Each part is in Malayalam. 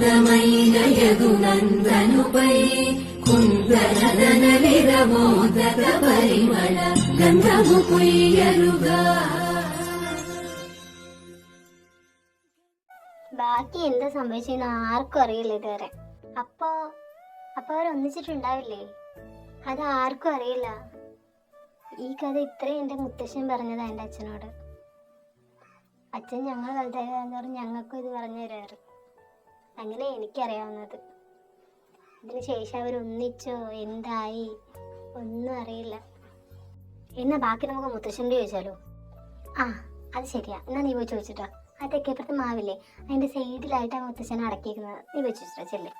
అందమైన యదునందనుపై కుందనదన విరమోదక పరిమళ గంధము కొయ్యరుగా. ബാക്കി എന്താ സംഭവിച്ചെന്ന് ആർക്കും അറിയില്ല ഇതുവരെ. അപ്പൊ അവരൊന്നിച്ചിട്ടുണ്ടാവില്ലേ? അത് ആർക്കും അറിയില്ല. ഈ കഥ ഇത്രയും എൻ്റെ മുത്തശ്ശൻ പറഞ്ഞതാ എൻ്റെ അച്ഛനോട്. അച്ഛൻ ഞങ്ങൾ വലുതായെന്ന് പറഞ്ഞ് ഞങ്ങൾക്കും ഇത് പറഞ്ഞു തരാറ്. അങ്ങനെ എനിക്കറിയാവുന്നത്. ഇതിന് ശേഷം അവരൊന്നിച്ചോ എന്തായി ഒന്നും അറിയില്ല. എന്നാ ബാക്കി നമുക്ക് മുത്തശ്ശൻ്റെ ചോദിച്ചാലോ? ആ അത് ശരിയാ. എന്നാ നീ പോയി ചോദിച്ചിട്ടാ. ആ തെക്കേപ്പുറത്ത് മാവില്ലേ, അതിന്റെ സൈഡിലായിട്ടാണ് മുത്തശ്ശനെ അടക്കിയിരിക്കുന്നത്. നീ പോയി ചോദിച്ചിട്ടാ ചെല്ലേ.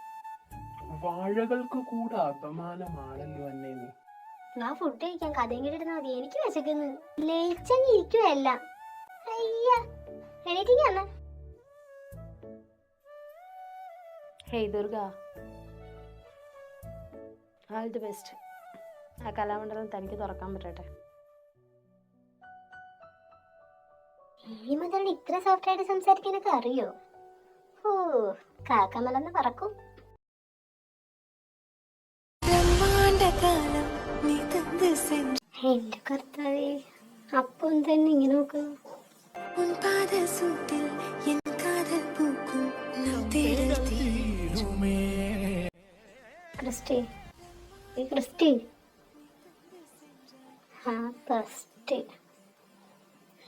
വാഴകൾക്ക് കൂടെ അപമാനമാണല്ലോ അന്നേ നീ. ആ ഫുഡ് കഴിക്കാൻ കഥയും കേട്ടിരുന്നാ മതി. എനിക്ക് വിശക്കുന്നു. ലയിച്ചങ്ങി ഇരിക്കുവല്ല. അയ്യ എണീറ്റിങ്ങ. Hey Durga, all the best. ആ കലാമണ്ഡലം തനിക്ക് തുറക്കാൻ പറ്റട്ടെ. ഈ മുതൽ ഇത്ര സോഫ്റ്റ് ആയിട്ട് സംസാരിക്കാനൊക്കെ അറിയോ? ഓ കാക്കമലന്ന് പറക്കും. എന്റെ കർത്താവേ, അപ്പം തന്നെ ഇങ്ങനെ നോക്കുന്നു. ക്രിസ്റ്റി, ക്രിസ്റ്റി, ആ ഫസ്റ്റ്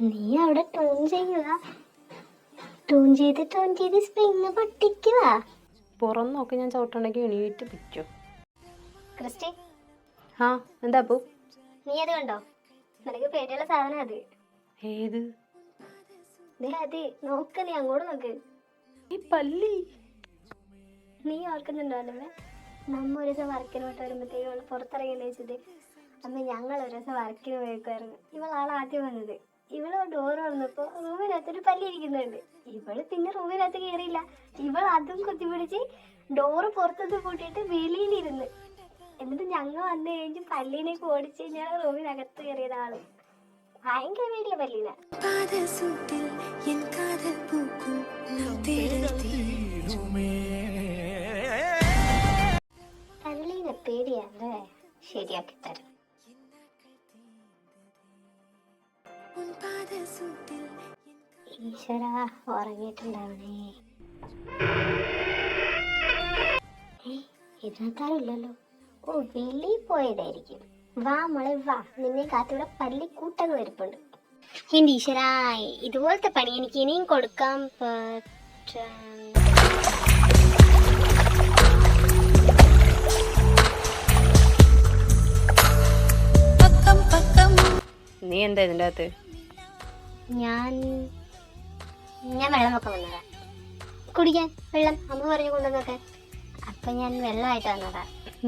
നീ അവിടെ ടൂൺ ചെയ്യുക. ടൂൺ ചെയ്ത് സ്പ്രിങ് പൊട്ടിക്കുക. പുറന്നൊക്കെ ഞാൻ ചവിട്ടുണ്ടെങ്കിൽ എണീറ്റ് പിടിച്ചു. ക്രിസ്റ്റി, ആ എന്താ അപ്പു? നീ അത് കണ്ടോ? നിനക്ക് പേടിയുള്ള സാധനം അത്. ഏത്? അത് നോക്ക്, നീ അങ്ങോട്ട് നോക്ക്. ഈ പല്ലി. നീ ഓർക്കുന്നുണ്ടോ അല്ലേ? നമ്മ ഒരു ദിവസം വർക്കിന് പോയിട്ട് വരുമ്പോഴത്തേക്കും പുറത്തിറങ്ങിയെന്ന് വെച്ചിട്ട് അമ്മ ഞങ്ങൾ ഒരു ദിവസം വർക്കിന് പോയേക്കുമായിരുന്നു. ഇവളാണ് ആദ്യം വന്നത്. ഇവള് ഡോർ തുറന്നപ്പോ റൂമിനകത്തൊരു പല്ലി ഇരിക്കുന്നുണ്ട്. ഇവള് പിന്നെ റൂമിനകത്ത് കയറിയില്ല. ഇവൾ അതും കുത്തിപ്പിടിച്ച് ഡോറ് പുറത്തുനിന്ന് പൂട്ടിയിട്ട് വെളിയിലിരുന്ന്. എന്നിട്ട് ഞങ്ങൾ വന്നു കഴിഞ്ഞ് പല്ലീനേക്ക് ഓടിച്ച് ഞാൻ റൂമിനകത്ത് കയറിയതാണ്. ഭയങ്കര പേടിയ പല്ലീനെ. പല്ലീനെ പേടിയല്ലേ? ശരിയാക്കി തരാം. ഈശ്വര, ഉറങ്ങിയിട്ടുണ്ടാവണേ. ഇതിനകത്താരില്ലല്ലോ. ഓ വെളിയിൽ പോയതായിരിക്കും. വാ മോളെ വാ, നിന്നെ കാത്തിവിടെ പല്ലിക്കൂട്ടങ്ങൾ വരുന്നുണ്ട്. എന്റെ ഈശ്വര, ഇതുപോലത്തെ പണി എനിക്ക് ഇനിയും കൊടുക്കാൻ നീ എന്താ ഇതിൻ്റെ അകത്ത്? ഞാൻ വെള്ളം വെക്കാൻ വന്നതാ. കുടിക്കാൻ വെള്ളം അമ്മ പറഞ്ഞു കൊണ്ടുവന്നൊക്കെ. അപ്പൊ ഞാൻ വെള്ളമായിട്ട് വന്നതാ.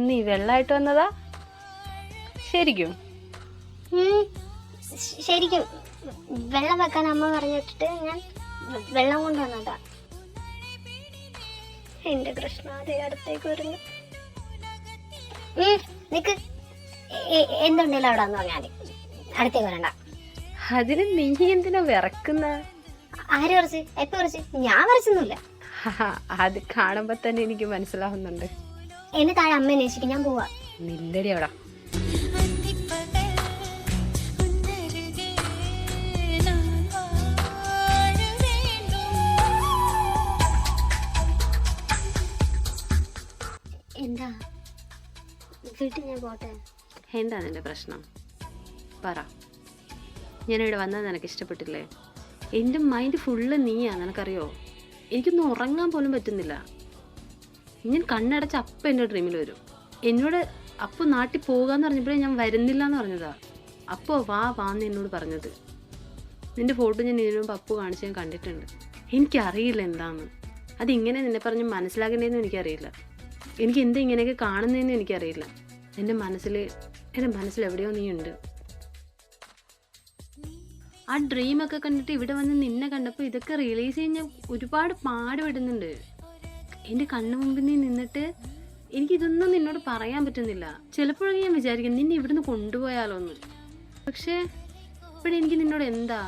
നീ വെള്ളമായിട്ട് വന്നതാ? ശരിക്കും? ശരിക്കും വെള്ളം വെക്കാൻ അമ്മ പറഞ്ഞിട്ട് ഞാൻ വെള്ളം കൊണ്ടുവന്നതാ. എന്റെ കൃഷ്ണ, അതേ അടുത്തേക്ക് വരുന്നു. നിക്ക്, എന്തുണ്ടല്ലോ അവിടെ വന്ന് പറഞ്ഞാൽ അടുത്തേക്ക് വരണ്ട. അതിന് നീ എന്തിനാ വിറക്കുന്ന? ആര് വരച്ച്? എപ്പോ വരച്ച്? ഞാൻ വരച്ചൊന്നുമില്ല. അത് കാണുമ്പോ തന്നെ എനിക്ക് മനസ്സിലാവുന്നുണ്ട്. എന്നെ താഴെ അമ്മ അന്വേഷിക്കും. ഞാൻ പോവാ. നില്ലടി അവിടെ. എന്താ വീട്ടിൽ ഞാൻ പോട്ടെ? എന്താ നിന്റെ പ്രശ്നം? പറ. ഞാനിവിടെ വന്നത് നിനക്ക് ഇഷ്ടപ്പെട്ടില്ലേ? എൻ്റെ മൈൻഡ് ഫുള്ള് നീയാ, നിനക്കറിയോ? എനിക്കൊന്നും ഉറങ്ങാൻ പോലും പറ്റുന്നില്ല. ഞാൻ കണ്ണടച്ച് അപ്പം എൻ്റെ ഡ്രീമിൽ വരും. എന്നോട് അപ്പോൾ നാട്ടിൽ പോകാമെന്ന് പറഞ്ഞപ്പോഴേ ഞാൻ വരുന്നില്ല എന്ന് പറഞ്ഞതാ. അപ്പോൾ വാന്ന് എന്നോട് പറഞ്ഞത്. നിൻ്റെ ഫോട്ടോ ഞാൻ ഇതിനു മുമ്പ് അപ്പു കാണിച്ച് ഞാൻ കണ്ടിട്ടുണ്ട്. എനിക്കറിയില്ല എന്താണെന്ന്. അതിങ്ങനെ നിന്നെ പറഞ്ഞ് മനസ്സിലാക്കേണ്ടതെന്നും എനിക്കറിയില്ല. എനിക്ക് എന്താ ഇങ്ങനെയൊക്കെ കാണുന്നതെന്നും എനിക്കറിയില്ല. എൻ്റെ മനസ്സിൽ എവിടെയോ നീ ഉണ്ട്. ആ ഡ്രീമൊക്കെ കണ്ടിട്ട് ഇവിടെ വന്ന് നിന്നെ കണ്ടപ്പോൾ ഇതൊക്കെ റിയലൈസ് ചെയ്യാൻ ഞാൻ ഒരുപാട് പാടുപെടുന്നുണ്ട്. എൻ്റെ കണ്ണു മുമ്പിൽ നീ നിന്നിട്ട് എനിക്കിതൊന്നും നിന്നോട് പറയാൻ പറ്റുന്നില്ല. ചിലപ്പോഴൊക്കെ ഞാൻ വിചാരിക്കും നിന്നെ ഇവിടുന്ന് കൊണ്ടുപോയാലോ എന്ന്. പക്ഷേ ഇപ്പോഴെനിക്ക് നിന്നോട് എന്താ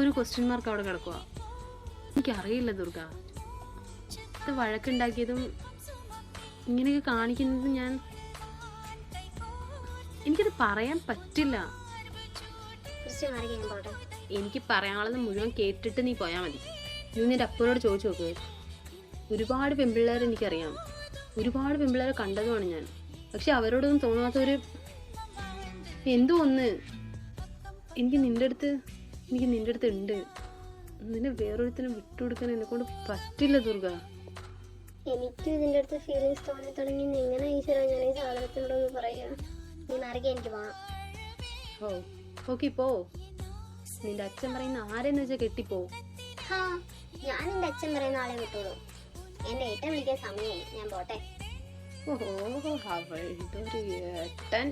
ഒരു ക്വസ്റ്റ്യൻ മാർക്ക് അവിടെ കിടക്കുക. എനിക്കറിയില്ല ദുർഗ. അടുത്ത് വഴക്കുണ്ടാക്കിയതും ഇങ്ങനെയൊക്കെ കാണിക്കുന്നതും എനിക്കത് പറയാൻ പറ്റില്ല. ക്രിസ്റ്റി മാറി ഞാൻ പോട്ടെ. എനിക്ക് പറയാനുള്ളത് മുഴുവൻ കേട്ടിട്ട് നീ പോയാൽ മതി. നീ നിന്റെ അപ്പനോട് ചോദിച്ചു നോക്ക്. ഒരുപാട് പെൺപിള്ളേർ എനിക്കറിയാം, ഒരുപാട് പെൺപിള്ളേരെ കണ്ടതുമാണ് ഞാൻ. പക്ഷെ അവരോടൊന്നും തോന്നാത്തൊരു എന്തോ ഒന്ന് എനിക്ക് നിന്റെ അടുത്ത് ഉണ്ട്. നിന്നെ വേറൊരുത്തിനും വിട്ടുകൊടുക്കാൻ എന്നെ കൊണ്ട് പറ്റില്ല ദുർഗ. എനിക്കും ഇതിൻ്റെ അടുത്ത് ഫീലിങ്സ് തോന്നി തുടങ്ങി. എങ്ങനെ ഈശ്വര ഞാൻ ഈ സാധനത്തിനോടൊന്ന് പറയാം. നീ മാറിക്കാൻ എനിക്ക് പോവാം. ഓക്കെ പോ. നിന്റെ അച്ഛൻ പറയുന്ന ആരെന്ന് വെച്ചാൽ കെട്ടിപ്പോ. ഹാ, ഞാൻ എൻ്റെ അച്ഛൻ പറയുന്ന ആളെ വിട്ടോളൂ. എൻ്റെ ഏട്ടൻ വിളിക്കാൻ സമയമായി, ഞാൻ പോട്ടെ. ഓഹോ, അവളുടെ ഒരു ഏട്ടൻ.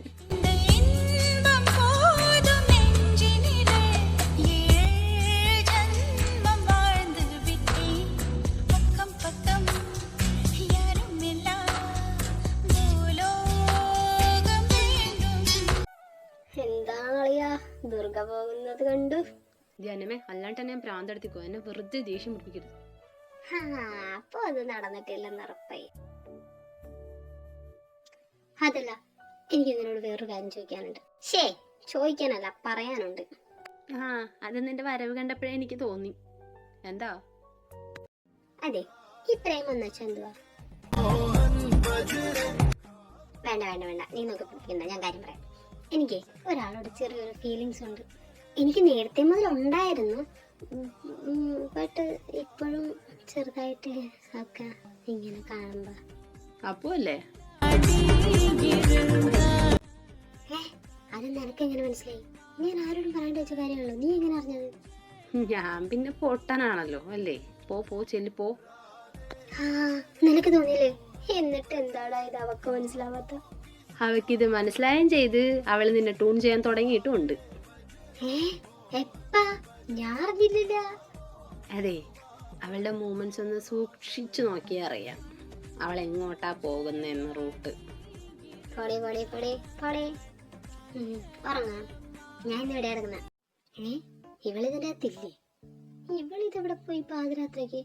എന്താളിയാ ദുർഗ പോകുന്നത് കണ്ടു. ജനമേ, അല്ലാണ്ട് തന്നെ ഞാൻ പ്രാന്തെടുത്തിക്കോ. എന്നെ വെറുതെ ദേഷ്യം പിടിപ്പിക്കരുത്. അപ്പൊ അത് നടന്നിട്ടില്ലെന്ന് ഉറപ്പായി. അതല്ല, എനിക്ക് ഇതിനോട് വേറൊരു കാര്യം ചോദിക്കാനുണ്ട്. ചോദിക്കാനല്ല, പറയാനുണ്ട്. അത് നിന്റെ വരവ് കണ്ടപ്പോഴേ എനിക്ക് തോന്നി. എന്താ? അതെ, ഈ പ്രേമം എന്ന് വെച്ചാൽ എന്തുവാ? വേണ്ട, നീ നോക്കി പിടിക്കണ്ട, ഞാൻ കാര്യം പറയാം. എനിക്ക് ഒരാളോട് ചെറിയൊരു ഫീലിങ്സ് ഉണ്ട്. എനിക്ക് നേരത്തെ മുതൽ ഉണ്ടായിരുന്നു, ബട്ട് ഇപ്പോഴും ചെറുതായിട്ട് ഒക്കെ ഇങ്ങനെ കാണുമ്പോ. അപ്പോ അല്ലേ? അത് നിനക്കെങ്ങനെ മനസ്സിലായി? ഞാൻ ആരോടും പറയേണ്ട വെച്ച കാര്യമാണല്ലോ, നീ എങ്ങനെ അറിഞ്ഞത്? ഞാൻ പിന്നെ പൊട്ടനാണല്ലോ അല്ലേ? പോ ചെല്ലിപ്പോ. നിനക്ക് തോന്നിയില്ലേ? എന്നിട്ട് എന്താടാ ഇത് അവക്ക് മനസ്സിലാവാത്ത? അവക്കിത് മനസ്സിലായും ചെയ്ത് അവള് നിന്നെ ട്യൂൺ ചെയ്യാൻ തുടങ്ങിയിട്ടുമുണ്ട്. എപ്പാ? ഞാൻ അറിഞ്ഞില്ല. അതെ, അവളുടെ മൂമെന്റ്സ് ഒന്ന് സൂക്ഷിച്ചു നോക്കിയാ അറിയാം അവൾ എങ്ങോട്ടാ പോകുന്ന റൂട്ട്. ഉറങ്ങാം. ഞാൻ ഇന്നിവിടെ ഇറങ്ങുന്ന. ഇവളിതിന്റെ അകത്തില്ലേ? ഇവളിതെവിടെ പോയി പാതിരാത്രിക്ക്?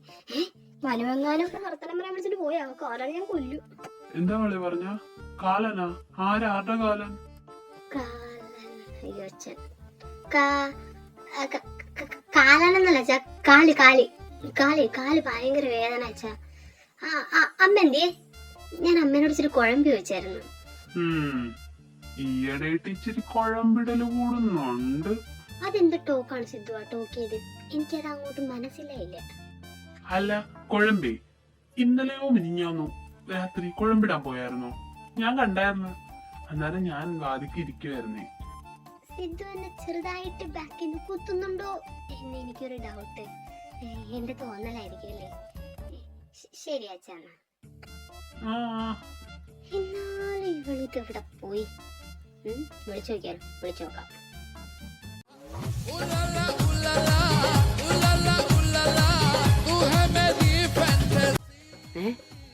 വനവെങ്ങാനും വർത്തനം പറയാൻ വിളിച്ചിട്ട് പോയാ കാലാണ് ഞാൻ കൊല്ലു. എന്താ വളി പറഞ്ഞ? കാലനാ? ആരുടെ കാലൻ? അയ്യോ അച്ഛൻ, കാലാണെന്നല്ല അച്ഛാ, കാല് ഭയങ്കര വേദന അച്ഛാ. അമ്മ എന്തേ? ഞാൻ അമ്മേനോട് ഇച്ചിരി കുഴമ്പി വെച്ചായിരുന്നു. ഈയിടെയായിട്ട് ഇച്ചിരി കുഴമ്പിടല് കൂടുന്നുണ്ട്. അതെന്ത് ടോക്കാണ് സിദ്ധുവാ ടോക്ക് ചെയ്ത്? എനിക്കത് അങ്ങോട്ട് മനസ്സിലായില്ല. അല്ല കുഴമ്പി, ഇന്നലെയോ മിനിഞ്ഞാന്നോ രാത്രി കുഴമ്പിടാൻ പോയായിരുന്നോ? ഞാൻ കണ്ടായിരുന്നു. അന്നേരം ഞാൻ വാതിക്ക് ഇരിക്കുവായിരുന്നേ. സിദ്ധു എന്നെ ചെറുതായിട്ട് ബാക്കിൽ നിന്ന് കുത്തുന്നുണ്ടോ എന്ന് എനിക്കൊരു ഡൗട്ട്. എന്റെ തോന്നലായിരിക്കും അല്ലേ? ശരി അച്ഛാ. എന്നാലും ഇവളിത് എവിടെ പോയി? വിളിച്ചു നോക്കാം.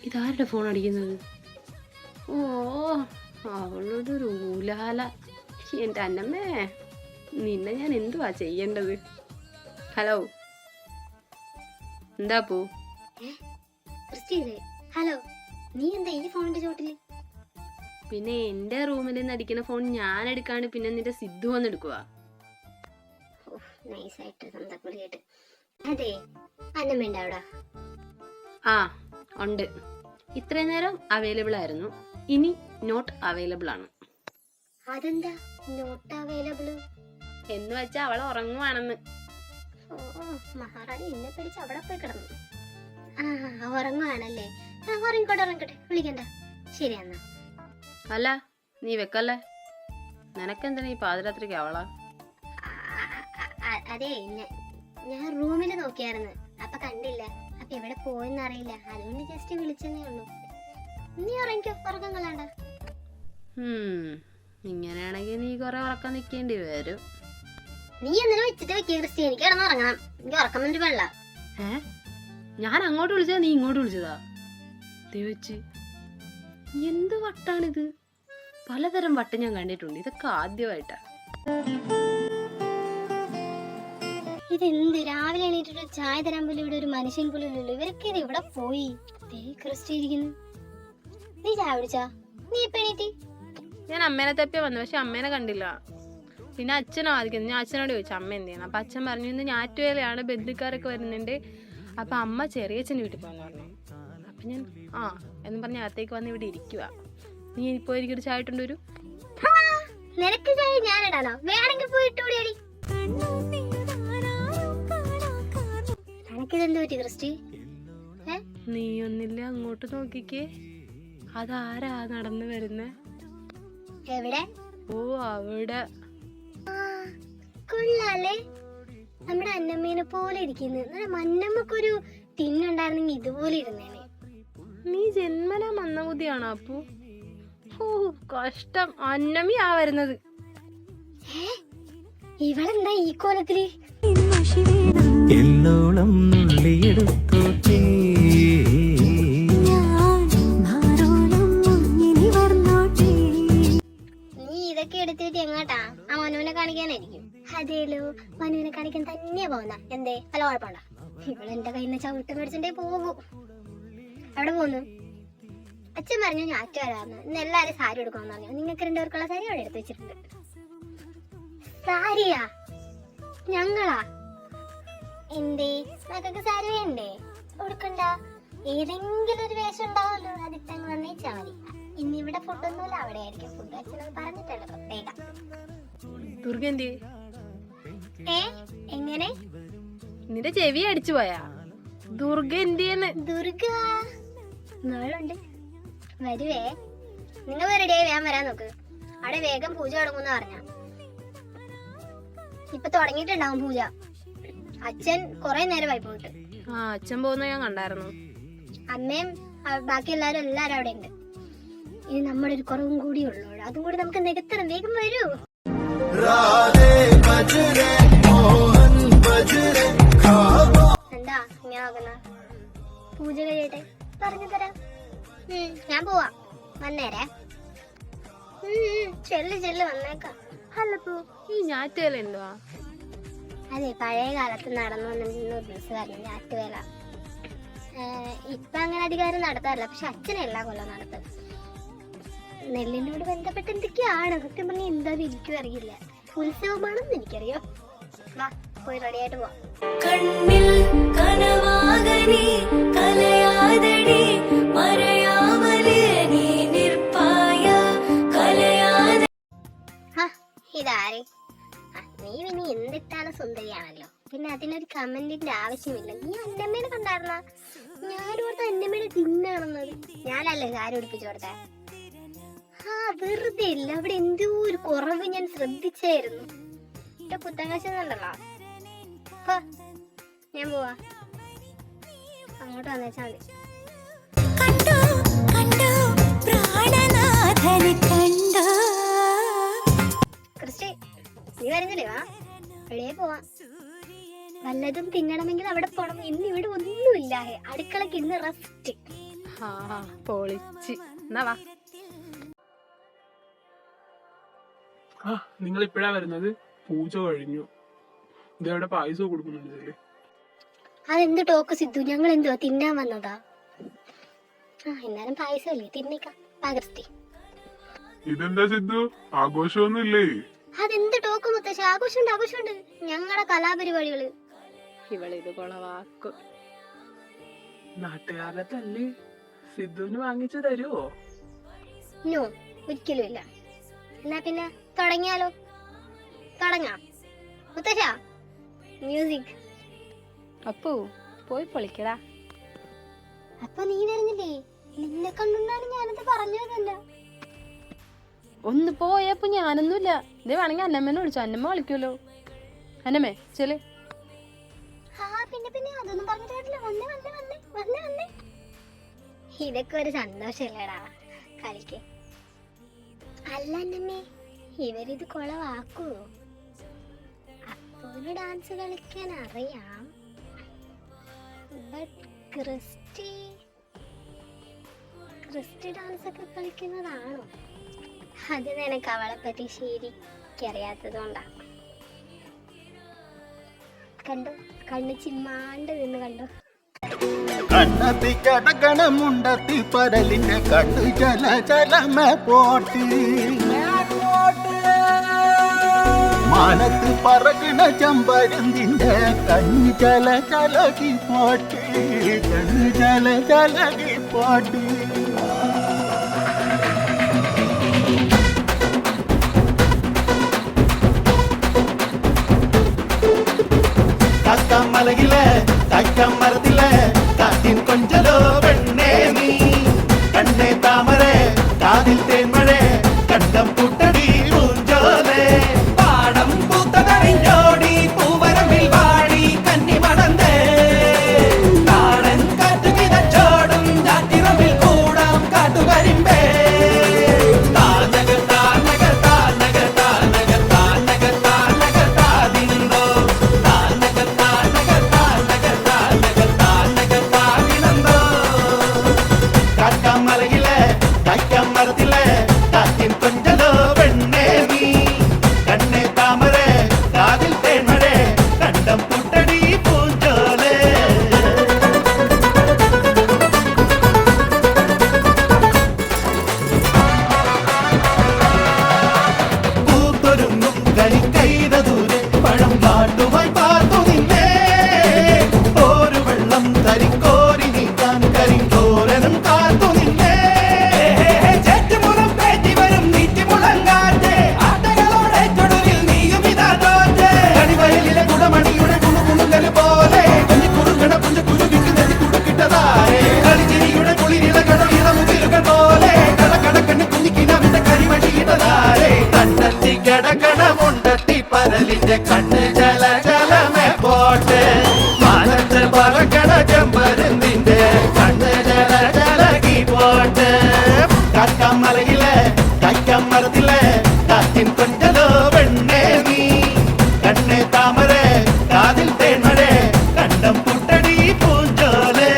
ഇതാരുടെ ഫോൺ അടിക്കുന്നത്? ഓ, അവളോട് ഒരു ഊലാല. എന്റെ അന്നമ്മേ, നിന്നെ ഞാൻ എന്തുവാ ചെയ്യേണ്ടത്? ഹലോ, എന്താ പോ? ഹലോ, നീ എന്താ ഈ ഫോണിന്റെ ചോട്ടില്? പിന്നെ എന്റെ റൂമിൽ നിന്ന് അടിക്കുന്ന ഫോൺ ഞാൻ എടുക്കാണ്, പിന്നെ നിന്റെ സിദ്ധു വന്ന് എടുക്കുക. അതെ, അന്നമ്മ അവിടെ? ആ ഉണ്ട്. ഇത്രയും നേരം അവൈലബിൾ ആയിരുന്നു, ഇനി നോട്ട് അവൈലബിൾ ആണ്. അതെന്താ നോട്ട് അവൈലബിൾ എന്ന് വെച്ചാ അവൾ ഉറങ്ങുവാണെന്ന്. ഓ, മഹാറാണി എന്നെ പിടിച്ച് അവിടെ പോയി കിടന്നു. ഉറങ്ങുവാണല്ലേ? ഉറങ്ങിക്കോട്ടെ, വിളിക്കണ്ട. ശരി എന്നാ. അല്ല, നീ വെക്കല്ലേ. നിനക്കെന്തിനാ ഈ പാതിരാത്രിക്ക് അവളാ? അതെ, ഞാൻ റൂമില് നോക്കിയായിരുന്നു, അപ്പൊ കണ്ടില്ല. അപ്പൊ എവിടെ പോയെന്നറിയില്ല, അതുകൊണ്ട് ജസ്റ്റ് വിളിച്ചെന്നേ ഉള്ളൂ. നീ ഉറങ്ങിക്കോ, ഉറക്കം കളയണ്ട. ഇങ്ങനെയാണെങ്കിൽ നീ കൊറേ ഉറക്കം നിക്കേണ്ടി വരും. നീ എന്തിനാ വെച്ചിട്ട് വെക്കിയ ക്രിസ്റ്റി? എനിക്ക് കിടന്ന് ഉറങ്ങണം. എനിക്ക് ഉറക്കം വന്നിട്ട് വെള്ള. ഞാൻ അങ്ങോട്ട് വിളിച്ചതാ, നീ ഇങ്ങോട്ട് വിളിച്ചതാ? വെച്ച് എന്ത് വട്ടാണിത്? പലതരം വട്ടം ഞാൻ കണ്ടിട്ടുണ്ട്, ഇതൊക്കെ ആദ്യമായിട്ടാ. ഇതെന്ത് രാവിലെ എണീറ്റിട്ട് ചായ തരാൻ പോലും ഇവിടെ ഒരു മനുഷ്യൻ പോലും ഇല്ലല്ലോ. ഇവരൊക്കെ ഇത് ഇവിടെ പോയി. ക്രിസ്റ്റി ഇരിക്കുന്നു. നീ ചായ കുടിച്ചാ? നീ ഇപ്പൊ എണീറ്റി? ഞാൻ അമ്മേനെ തപ്പിയാ വന്നു, പക്ഷെ അമ്മേനെ കണ്ടില്ല. പിന്നെ അച്ഛനോ ആദ്യം ഞാൻ അച്ഛനോട് ചോദിച്ചു അമ്മ എന്ത് ചെയ്യണം. അപ്പം അച്ഛൻ പറഞ്ഞു ഇന്ന് ഞാറ്റുവേലയാണ്, ബന്ധുക്കാരൊക്കെ വരുന്നുണ്ട്, അപ്പം അമ്മ ചെറിയച്ഛൻ്റെ വീട്ടിൽ പോകാൻ പറഞ്ഞു. അപ്പം ഞാൻ എന്ന് പറഞ്ഞ് അകത്തേക്ക് വന്ന് ഇവിടെ ഇരിക്കുക. നീ ഇപ്പോൾ എനിക്കൊരു ചായ ഇട്ടുണ്ട് വരൂ. നിനക്ക് ചായ ഞാനിടാനോ? വേണമെങ്കിൽ പോയി ഇട്ടുകൂടിയടി. നിനക്കിതെന്ത് പറ്റി ക്രിസ്റ്റി? നീ ഒന്നില്ല അങ്ങോട്ട് നോക്കിക്കേ, അതാരാ നടന്നു വരുന്നേ? എവിടെ? ഓ അവിടെ. കൊള്ളാലേ, നമ്മുടെ അന്നമ്മേനെ പോലെ ഇരിക്കുന്നു. മന്നമ്മക്കൊരു തിന്നുണ്ടായിരുന്നെങ്കിൽ ഇതുപോലെ ഇരുന്നേനെ. നീ ജന്മനാ മന്ദബുദ്ധിയാണോ അപ്പു? ഓ കഷ്ടം, അന്നമിയാ വരുന്നത്. ഇവളെന്താ ഈ കോലത്തില്? എന്നോളം നുള്ളിയെടുത്തോട്ടേ നീ ഇതൊക്കെ എടുത്തിട്ട് എങ്ങോട്ടാ? ആ മനുവിനെ കാണിക്കാനായിരിക്കും. അതേലോ, മനുവിനെ കാണിക്കാൻ തന്നെയാ പോകുന്ന. എന്തേ അല്ല കുഴപ്പമുണ്ടോ? ഇവളെന്റെ കയ്യിൽ നിന്ന് ചവിട്ട് മേടിച്ചിട്ടേ പോകൂ. എവിടെ പോന്നു? അച്ഛൻ പറഞ്ഞു ഞാറ്റ് വരാന്ന്. ഇന്ന് എല്ലാരും സാരി എടുക്കണമെന്ന് പറഞ്ഞു. നിങ്ങൾക്ക് 2 പേർക്കുള്ള സാരി അവിടെ എടുത്ത് വെച്ചിട്ടുണ്ട്. സാരിയാ? ഞങ്ങളാ? എന്തേ നിനക്കൊക്കെ സാരി വേണ്ടേ? കൊടുക്കണ്ട. ഏതെങ്കിലും ഒരു വേഷം ഉണ്ടാവുമല്ലോ, അതിട്ടങ്ങ് വന്നേച്ചാ മതി. ഇന്നിവിടെ ഫുഡൊന്നുമില്ല, അവിടെ ആയിരിക്കും ഫുഡ്. അച്ഛനത് പറഞ്ഞിട്ടുണ്ട് പ്രത്യേകം. ദുർഗ എന്തി? എങ്ങനെ? നിന്റെ ചെവി അടിച്ചു പോയാ? ദുർഗ എന്തിയെന്ന്? ദുർഗ മോളുണ്ട്, വരുവേ. നിങ്ങൾ റെഡിയായി വേഗം വരാൻ നോക്ക്. അവിടെ വേഗം പൂജ തുടങ്ങുന്ന പറഞ്ഞ. ഇപ്പൊ തുടങ്ങിയിട്ടുണ്ടാവും പൂജ. അച്ഛൻ കൊറേ നേരമായി പോയിട്ട്. അച്ഛൻ പോകുന്ന ഞാൻ കണ്ടായിരുന്നു. അമ്മയും ബാക്കി എല്ലാരും അവിടെ ഉണ്ട്. ഇനി നമ്മുടെ ഒരു കുറവും കൂടി ഉള്ളൂ, അതും കൂടി നമുക്ക് നികത്തണം. വേഗം വരൂ. എന്താ ഇങ്ങനെ നോക്കുന്ന? പൂജ കഴിയട്ടെ, പറഞ്ഞു തരാം. ഞാൻ പോവാ, വന്നേരെ. ചെല്ല് വന്നേക്കാം. അല്ലപ്പോ ഈ ഞാറ്റുവേല എന്തുവാ? അതെ, പഴയ കാലത്ത് നടന്നു വന്നിരുന്ന ഉത്സവമായിരുന്നു ഞാറ്റുവേല. ഇപ്പൊ അങ്ങനെ അധികാരം നടത്താറില്ല, പക്ഷെ അച്ഛനെ എല്ലാ കൊല്ലം നടത്തും. നെല്ലിനോട് ബന്ധപ്പെട്ട് എന്തൊക്കെയാണ് സത്യം പറഞ്ഞാൽ എന്താന്ന് എനിക്കും അറിയില്ല. ഉത്സവമാണെന്ന് എനിക്കറിയോ. വാ, പോയി റെഡിയായിട്ട് പോവാം. കണ്ണിൽ കനവാകനി കലയാതടി മറയാമലേ നീ നിർപ്പായ കലയാത. ഇതാര്? നീ പിന്നെ എന്തിട്ടാണ് സുന്ദരിയാണല്ലോ, പിന്നെ അതിനൊരു കമന്റിന്റെ ആവശ്യമില്ല. നീ അന്നമ്മേനെ കണ്ടായിരുന്ന? ഞാനോർത്ത് അന്നമ്മേനെ തിന്നാണെന്നത്. ഞാനല്ലേ സാരി ഉടുപ്പിച്ചു കൊടുത്തേ? വെറുതെ ഇല്ല, അവിടെ എന്തോ ഒരു കുറവ് ഞാൻ ശ്രദ്ധിച്ചായിരുന്നു. എന്റെ പുത്തങ്കാശുണ്ടല്ലോ. ഞാൻ പോവാ, അങ്ങോട്ട് വന്നേച്ചാ മതി. ക്രിസ്റ്റി, നീ വരുന്നില്ലേ? വാ, എവിടെയേ പോവാ. വല്ലതും തിന്നണമെങ്കിൽ അവിടെ പോണം. ഇന്ന് ഇവിടെ ഒന്നുമില്ല, അടുക്കളക്ക് ഇന്ന് റെസ്റ്റ്. പൊളിച്ച്. എന്നാ വാ. നിങ്ങൾ ഇപ്പഴാ വരുന്നത്? പൂജ കഴിഞ്ഞു. ഇതവിടെ പായസം കൊടുക്കുന്നുണ്ടല്ലേ? അതെന്ത് ടോക്ക് സിദ്ധു? ഞങ്ങൾ എന്തുവാ തിന്നാൻ വന്നതാ? എന്നാലും പായസമല്ലേ, തിന്നേക്കാം. ക്രിസ്റ്റി, ഇതെന്താ സിദ്ധു, ആഘോഷമൊന്നുമില്ലേ? അതെന്ത് ടോക്ക് മുത്തശ്ശ? ആഘോഷമുണ്ട്. ഞങ്ങളുടെ കലാപരിപാടികള്. ഇവളിത് കൊളവാക്കും. നാട്ടുകാരത്തല്ലേ, സിദ്ധുവിന് വാങ്ങിച്ചു തരുവോ? നോ, ഒരിക്കലും ഇല്ല. എന്നാ പിന്നെ തുടങ്ങിയാലോ? തുടങ്ങാം മുത്തശ്ശ. മ്യൂസിക്. അപ്പു പോയി പൊളിക്കടാ. അപ്പൊ നീ വരുന്നില്ലേ? നിന്നെ കണ്ടുകൊണ്ടാണ് ഞാനത് പറഞ്ഞതല്ല. ഒന്ന് പോയപ്പോ ഞാനൊന്നുമില്ല. ഇതേ വേണമെങ്കിൽ അന്നമ്മേനെ വിളിച്ചു, അന്നമ്മ വിളിക്കുമല്ലോ. അന്നമ്മേ ചെല്. പിന്നെ അതൊന്നും പറഞ്ഞിട്ടില്ല. വന്നേ. ഇതൊക്കെ ഒരു സന്തോഷല്ലേടാ കളിക്ക്. അല്ല അന്നമ്മേ, ഇവരിത് കൊളവാക്കൂ? അപ്പോഴും ഡാൻസ് കളിക്കാൻ അറിയാം, ബട്ട് ക്രിസ്റ്റി ഡാൻസ് ഒക്കെ കളിക്കുന്നതാണോ? അത് നിനക്ക് അവളെ പറ്റി ശരിക്കറിയാത്തത് കൊണ്ടാ. കണ്ടു, കണ്ണ് ചിമ്മാണ്ട് നിന്ന് കണ്ടു. കണ്ണത്തി കിടക്കണ മുണ്ടത്തി പരലിന്റെ കണ്ണു ചല ചലമ പോട്ട് മാനത്ത് പറക്കണ ചമ്പരന്തിന്റെ കണ്ണു ചല ചലകി പോട്ട് കണ്ണു ചല ചലകി പോട്ട് മലയിലെ മരത്തിലെ കാറ്റിൻ കൊഞ്ചലോ പെണ്ണേ നീ കണ്ണേ താമരെ കാതിൽ തേന്മഴേ കണ്ടം പുട്ടടി പൂഞ്ചോലെ പാടം പൂത്തതറിഞ്ഞോടി പൂവരമ്പിൽ വാടി കന്നി മടന്തേ നാടൻ കാറ്റു കിതച്ചോടും ചാറ്റിറമ്പിൽ കൂടാം കാട്ടുകരിമ്പേ കണ്ണ് ജല ജലമേ പോട്ടെ മാനത്ത് പറക്കണ ചെമ്പരുന്തിന്റെ കണ്ണ് ജല ജലകി പോട്ടെ കാക്കമലയിലെ കൈക്കമരത്തിലെ കാറ്റിൻ കൊഞ്ചലോ പെണ്ണേ നീ കണ്ണേ താമരെ കാതിൽ തേന്മഴേ കണ്ടം പുട്ടടി പൂഞ്ചോലെ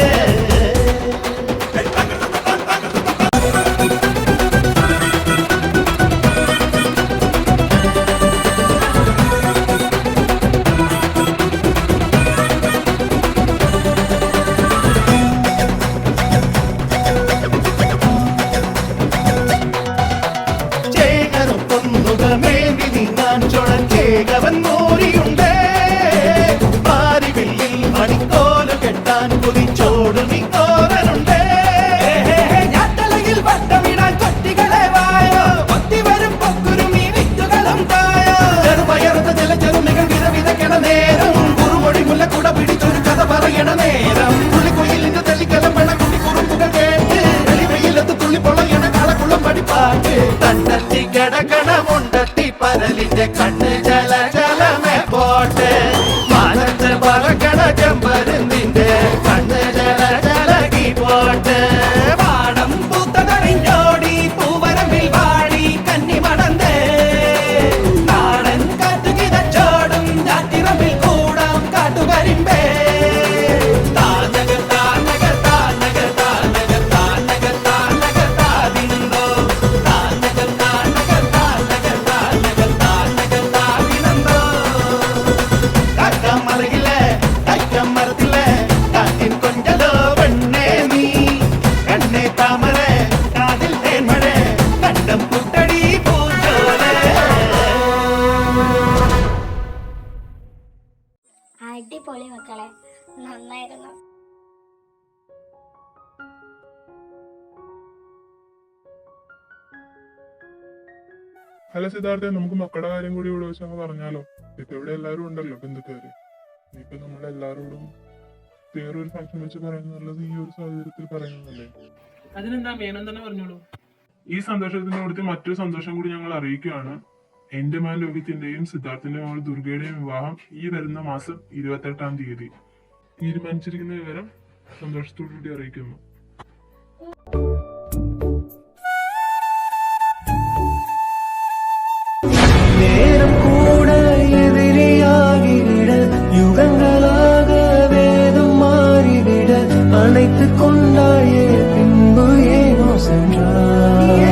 കണ്ണ് ജല ജലമേ പോട്ടെ മാനത്ത് പറക്കണ ചെമ്പരുന്തിന്റെ കണ്ണ് ജല ജലകി പോട്ടെ പാടം പൂത്തതറിഞ്ഞോടി പൂവരമ്പിൽ വാടി കന്നി മടന്തേ നാടൻ കാറ്റു കിതച്ചോടും ചാറ്റിറമ്പിൽ കൂടാം കാട്ടുകരിമ്പേ അടിപൊളി മക്കളെ, നന്നായിരുന്നു. അല്ല സിദ്ധാർത്ഥ, നമുക്ക് മക്കളുടെ കാര്യം കൂടി ഇവിടെ വെച്ച് അങ്ങ് പറഞ്ഞാലോ? ഇപ്പൊ ഇവിടെ എല്ലാവരും ഉണ്ടല്ലോ ബന്ധുക്കാര്. ഇപ്പൊ നമ്മളെല്ലാരോടും വേറൊരു ഫംഗ്ഷൻ വെച്ച് പറയുന്നത് ഈ ഒരു സാഹചര്യത്തിൽ പറയുന്നതല്ലേ? അതിനെന്താ വേണം തന്നെ പറഞ്ഞോളൂ. ഈ സന്തോഷത്തിന്റെ കൂടെ മറ്റൊരു സന്തോഷം കൂടി ഞങ്ങൾ അറിയിക്കുകയാണ്. എന്റെ മകൻ ലോഹിത്തിന്റെയും സിദ്ധാർത്ഥിന്റെയും മകൾ ദുർഗയുടെയും വിവാഹം ഈ വരുന്ന മാസം 28-ാം തീയതി തീരുമാനിച്ചിരിക്കുന്ന വിവരം സന്തോഷത്തോടുകൂടി അറിയിക്കുന്നു. നേരം കൂടെ എതിരിയാകിവിട യുഗങ്ങളാക വേദം മാറിവിട அணைத்து கொண்டாயே பின்பு ஏனோ சென்றாய்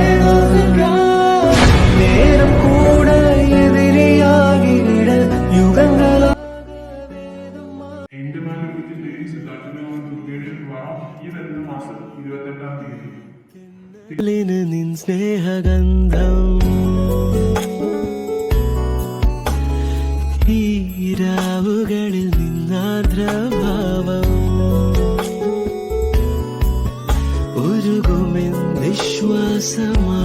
நேரம் கூட எதிரியாகிவிட யுகங்களாக നിൻ സ്നേഹഗന്ധം ഈ രാവുകളിൽ നിന്നാർദ്രഭാവം ഒരുകുമെൻ വിശ്വാസമാ